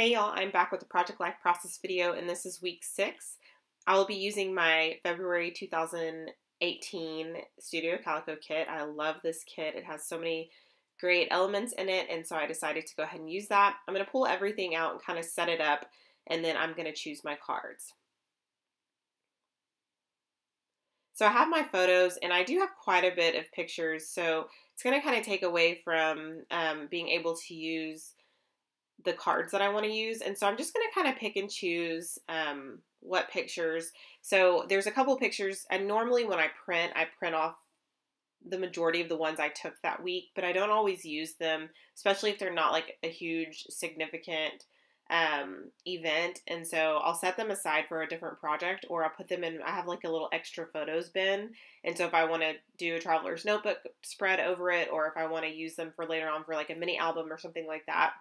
Hey y'all, I'm back with the Project Life Process video, and this is week 6. I will be using my February 2018 Studio Calico kit. I love this kit. It has so many great elements in it, and so I decided to go ahead and use that. I'm going to pull everything out and kind of set it up, and then I'm going to choose my cards. So I have my photos, and I do have quite a bit of pictures, so it's going to kind of take away from being able to use the cards that I want to use. And so I'm just going to kind of pick and choose what pictures. So there's a couple pictures, and normally when I print off the majority of the ones I took that week, but I don't always use them, especially if they're not like a huge significant event. And so I'll set them aside for a different project, or I'll put them in, I have like a little extra photos bin. And so if I want to do a traveler's notebook spread over it, or if I want to use them for later on for like a mini album or something like that,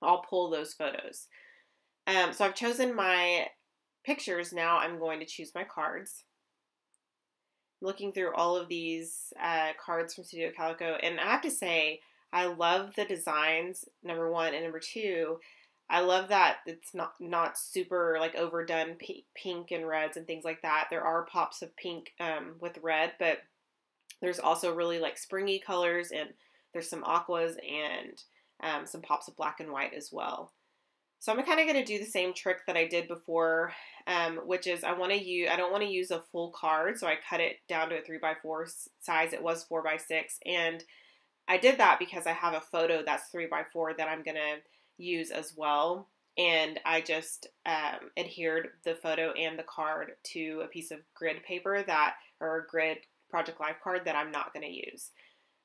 I'll pull those photos. So I've chosen my pictures. Now I'm going to choose my cards. Looking through all of these cards from Studio Calico, and I have to say, I love the designs, number one, and number two, I love that it's not super like overdone pink and reds and things like that. There are pops of pink with red, but there's also really like springy colors, and there's some aquas and some pops of black and white as well. So I'm kind of going to do the same trick that I did before, which is I don't want to use a full card, so I cut it down to a 3x4 size. It was 4x6, and I did that because I have a photo that's 3x4 that I'm going to use as well, and I just adhered the photo and the card to a piece of grid paper or a grid Project Life card that I'm not going to use.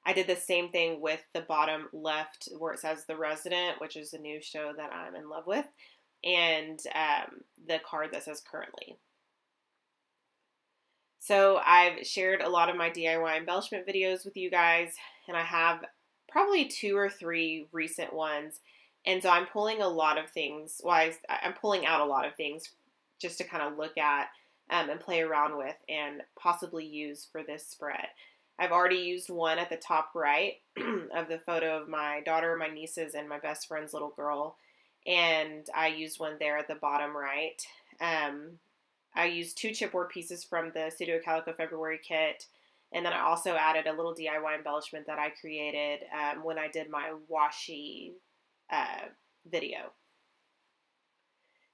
I did the same thing with the bottom left where it says The Resident, which is a new show that I'm in love with, and the card that says Currently. So I've shared a lot of my DIY embellishment videos with you guys, and I have probably 2 or 3 recent ones. And so I'm pulling a lot of things. Well, I'm pulling out a lot of things just to kind of look at and play around with and possibly use for this spread. I've already used one at the top right of the photo of my daughter, my nieces, and my best friend's little girl. And I used one there at the bottom right. I used 2 chipboard pieces from the Studio Calico February kit. And then I also added a little DIY embellishment that I created when I did my washi video.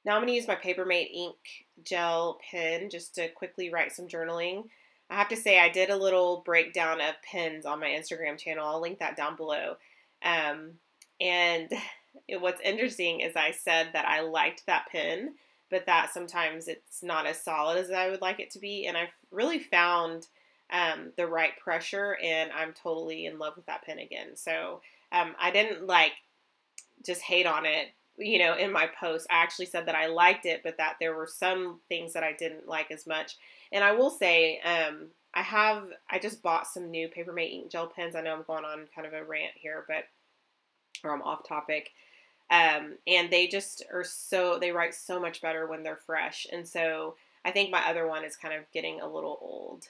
Now I'm going to use my Papermate ink gel pen just to quickly write some journaling. I have to say I did a little breakdown of pens on my Instagram channel. I'll link that down below. And what's interesting is I said that I liked that pen, but that sometimes it's not as solid as I would like it to be. And I've really found the right pressure, and I'm totally in love with that pen again. So I didn't just hate on it, in my post. I actually said that I liked it, but that there were some things that I didn't like as much. And I will say, I just bought some new Papermate ink gel pens. I know I'm going on kind of a rant here, or I'm off topic. And they just they write so much better when they're fresh. And so I think my other one is kind of getting a little old.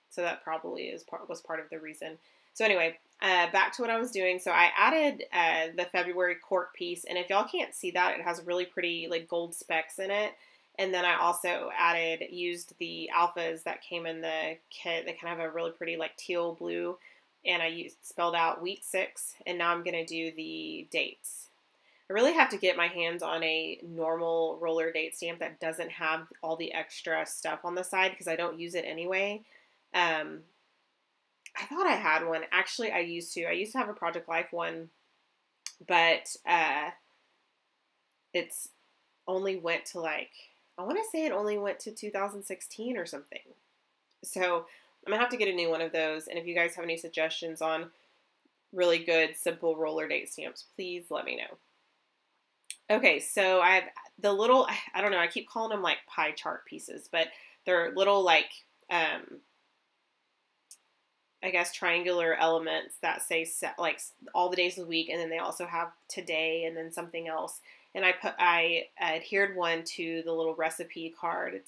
So that probably was part of the reason. So anyway, back to what I was doing. So I added the February cork piece, and if y'all can't see that, it has really pretty like gold specks in it. And then I also used the alphas that came in the kit. They kind of have a really pretty like teal blue, and I spelled out week 6, and now I'm going to do the dates. I really have to get my hands on a normal roller date stamp that doesn't have all the extra stuff on the side because I don't use it anyway. I thought I had one. Actually, I used to have a Project Life one, but it's only went to I want to say it only went to 2016 or something. So I'm going to have to get a new one of those. And if you guys have any suggestions on really good, simple roller date stamps, please let me know. Okay, so I have the little, I don't know, I keep calling them like pie chart pieces, but they're little I guess triangular elements that say like all the days of the week, and then they also have today and then something else. And I adhered one to the little recipe card.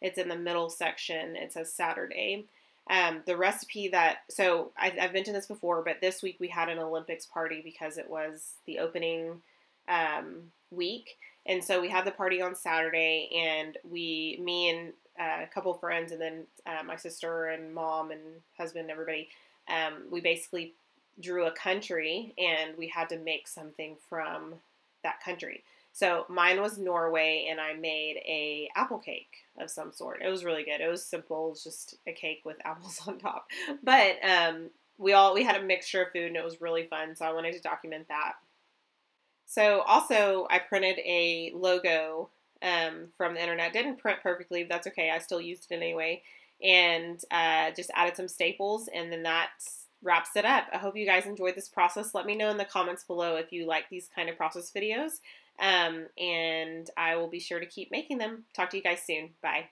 It's in the middle section. It says Saturday. The recipe so I've mentioned this before, but this week we had an Olympics party because it was the opening week. And so we had the party on Saturday, and me and a couple of friends, and then my sister and mom and husband and everybody, we basically drew a country, and we had to make something from that country. So mine was Norway, and I made a apple cake of some sort. It was really good. It was simple. It was just a cake with apples on top. But we had a mixture of food, and it was really fun. So I wanted to document that. So also, I printed a logo from the internet. Didn't print perfectly, but that's okay. I still used it anyway. And just added some staples, and then that wraps it up. I hope you guys enjoyed this process. Let me know in the comments below if you like these kind of process videos. And I will be sure to keep making them. Talk to you guys soon. Bye.